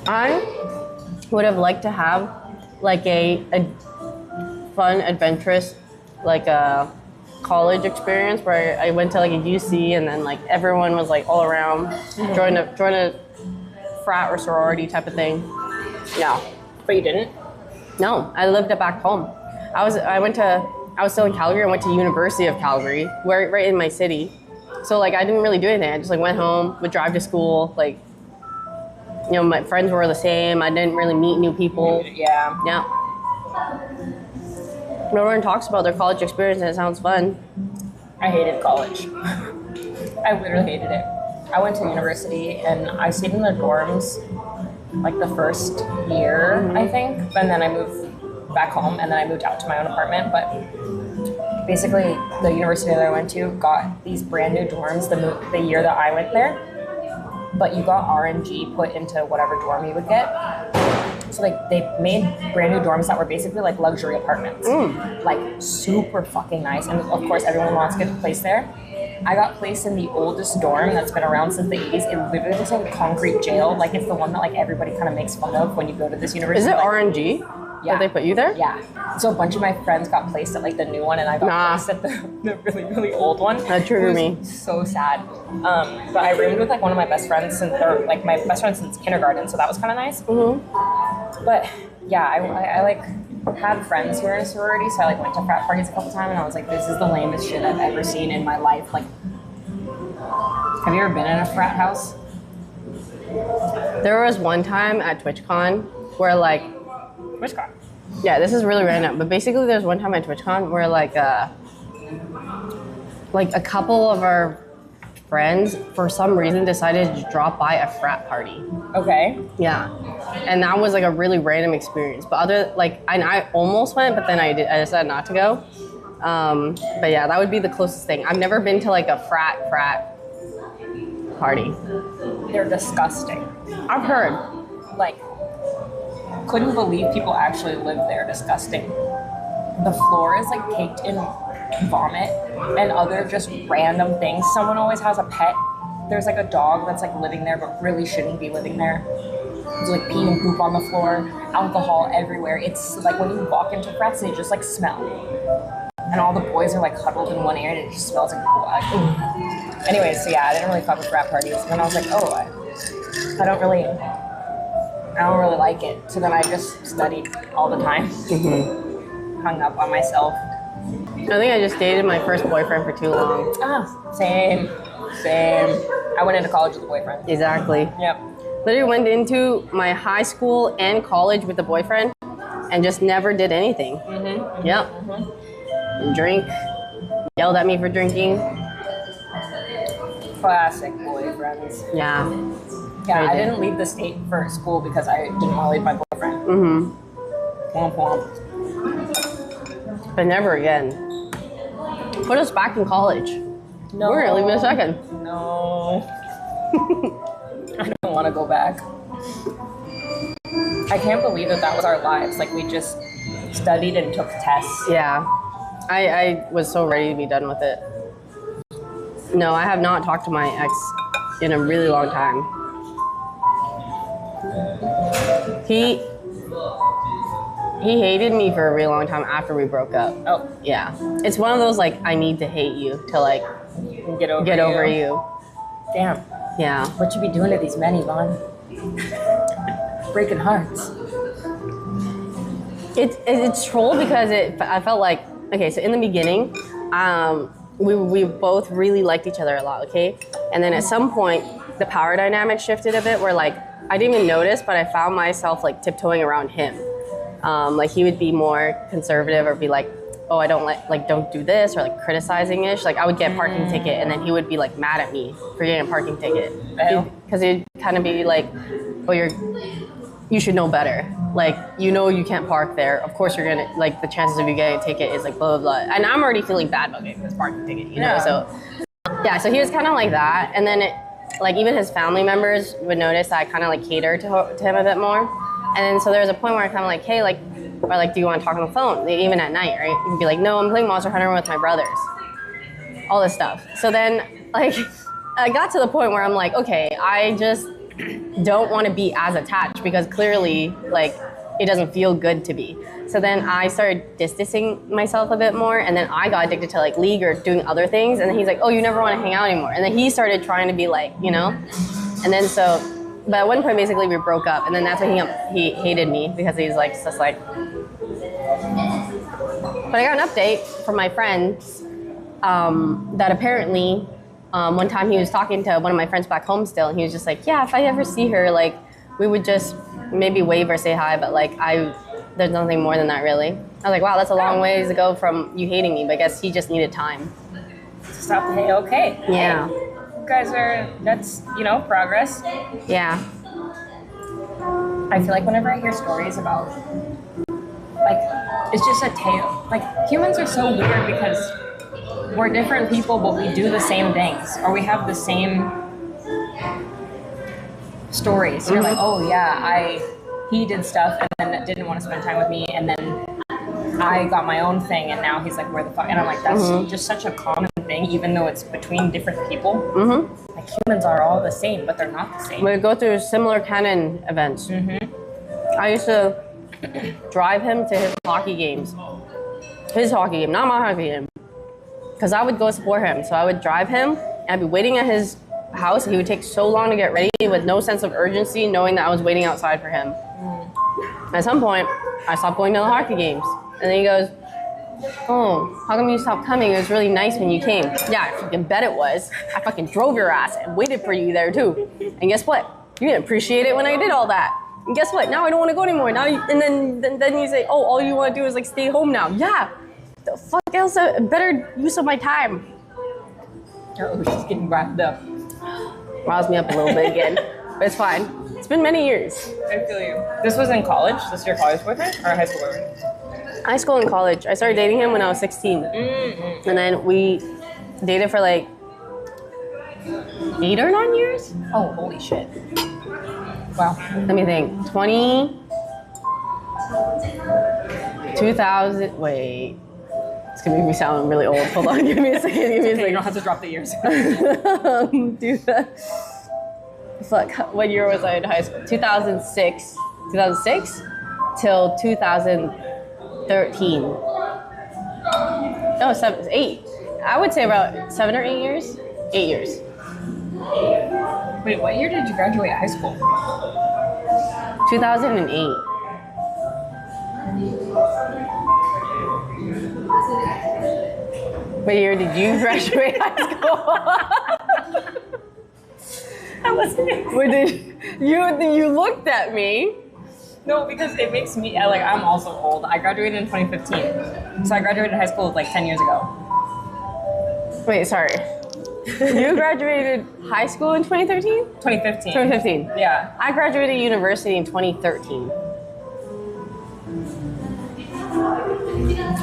I would have liked to have like a fun, adventurous, like a college experience where I went to like a UC and then like everyone was like all around, join a frat or sorority type of thing. No. But you didn't? No, I lived it back home. I was still in Calgary. I went to University of Calgary, right in my city. So like I didn't really do anything. I just like went home, would drive to school. Like, you know, my friends were the same. I didn't really meet new people. Yeah. Yeah. Everyone talks about their college experience and it sounds fun. I hated college. I literally hated it. I went to university and I stayed in the dorms like the first year, I think. And then I moved back home and then I moved out to my own apartment. But basically the university that I went to got these brand new dorms the year that I went there. But you got RNG put into whatever dorm you would get. So like they made brand new dorms that were basically like luxury apartments. Like super fucking nice. And of course everyone wants to get placed there. I got placed in the oldest dorm that's been around since the 80s. It literally looks like a concrete jail. Like it's the one that like everybody kind of makes fun of when you go to this university. Is it like, RNG? Yeah. That they put you there? Yeah. So a bunch of my friends got placed at like the new one and I got placed at the really, really old one. That triggered me. So sad. But I roomed with like one of my best friends since kindergarten, so that was kind of nice. But yeah, I like had friends who were in a sorority, so I like went to frat parties a couple times and I was like, this is the lamest shit I've ever seen in my life. Like, have you ever been in a frat house? There was one time at TwitchCon where like... TwitchCon? Yeah, this is really random, but basically there's one time at TwitchCon where like a couple of our friends for some reason decided to drop by a frat party. Okay. Yeah. And that was like a really random experience. But I almost went, but then I decided not to go. But yeah, that would be the closest thing. I've never been to like a frat party. They're disgusting. I've heard. Like, couldn't believe people actually live there. Disgusting. The floor is like caked in vomit and other just random things. Someone always has a pet. There's like a dog that's like living there but really shouldn't be living there. There's like pee and poop on the floor, alcohol everywhere. It's like when you walk into frats, they just like smell. And all the boys are like huddled in one area and it just smells like blood. Anyways, so yeah, I didn't really fuck with frat parties. And then I was like, oh, I don't really like it. So then I just studied all the time. Hung up on myself. I think I just dated my first boyfriend for too long. Same. I went into college with a boyfriend. Exactly. Yep. Literally went into my high school and college with a boyfriend and just never did anything. Yep. Drink. Yelled at me for drinking. Classic boyfriends. Yeah. Yeah, I didn't leave the state for school because I didn't want to leave my boyfriend. Womp womp. But never again. Put us back in college. No. We're gonna leave in a second. No. I don't want to go back. I can't believe that was our lives. Like, we just studied and took tests. Yeah. I was so ready to be done with it. No, I have not talked to my ex in a really long time. He hated me for a really long time after we broke up. Oh. Yeah. It's one of those, like, I need to hate you to, like, get over you. Damn. Yeah. What you be doing to these men, Yvonne? Breaking hearts. It's troll because I felt like, okay, so in the beginning, we both really liked each other a lot, okay? And then at some point, the power dynamic shifted a bit where, like, I didn't even notice, but I found myself, like, tiptoeing around him. Like, he would be more conservative or be like, oh, I don't don't do this, or like criticizing-ish. Like, I would get a parking ticket and then he would be like mad at me for getting a parking ticket. Because he'd kind of be like, oh, you should know better. Like, you know you can't park there. Of course you're gonna, like, the chances of you getting a ticket is like blah, blah, blah. And I'm already feeling bad about getting this parking ticket, you know? So, yeah, so he was kind of like that. And then, like, even his family members would notice that I kind of, like, catered to him a bit more. And then, so there was a point where I kind of like, hey, like, or like, do you want to talk on the phone? Like, even at night, right? He'd be like, no, I'm playing Monster Hunter with my brothers. All this stuff. So then, like, I got to the point where I'm like, okay, I just don't want to be as attached because clearly, like, it doesn't feel good to be. So then I started distancing myself a bit more, and then I got addicted to like League or doing other things. And then he's like, "Oh, you never want to hang out anymore." And then he started trying to be like, you know. And then but at one point, basically, we broke up, and then that's when he hated me because he's like, just like. But I got an update from my friends that apparently one time he was talking to one of my friends back home still, and he was just like, "Yeah, if I ever see her, like, we would just maybe wave or say hi, but like there's nothing more than that, really." I was like, wow, that's a long ways to go from you hating me, but I guess he just needed time. Stop. Hey, okay. Yeah. Hey, you guys that's, progress. Yeah. I feel like whenever I hear stories about, like, it's just a tale. Like, humans are so weird because we're different people, but we do the same things, or we have the same stories. You're like, oh yeah, he did stuff and then didn't want to spend time with me, and then I got my own thing, and now he's like, where the fuck? And I'm like, that's just such a common thing, even though it's between different people. Like, humans are all the same, but they're not the same. We go through similar canon events. I used to drive him to his hockey games. His hockey game, not my hockey game. Because I would go support him. So I would drive him, and I'd be waiting at his house. He would take so long to get ready with no sense of urgency, knowing that I was waiting outside for him. At some point, I stopped going to the hockey games. And then he goes, "Oh, how come you stopped coming? It was really nice when you came." Yeah, I fucking bet it was. I fucking drove your ass and waited for you there too. And guess what? You didn't appreciate it when I did all that. And guess what? Now I don't want to go anymore. And then you say, "Oh, all you want to do is like stay home now." Yeah. The fuck else? A better use of my time. Oh, she's getting wrapped up. Riles me up a little bit again, but it's fine. It's been many years. I feel you. This was in college? This is your college boyfriend or high school boyfriend? High school and college. I started dating him when I was 16. And then we dated for like 8 or 9 years? Oh, holy shit. Wow. Let me think. 2000, wait. It's gonna make me sound really old. Hold on, give me a second. You don't have to drop the years. Do that. Fuck, what year was I in high school? 2006. 2006 till 2013. No, 8. I would say about 7 or 8 years. 8 years. Wait, what year did you graduate high school? 2008. What year did you graduate high school? I wasn't. What did you looked at me? No, because it makes me I'm also old. I graduated in 2015, so I graduated high school like 10 years ago. Wait, sorry. You graduated high school in 2013? 2015. 2015. Yeah. I graduated university in 2013. And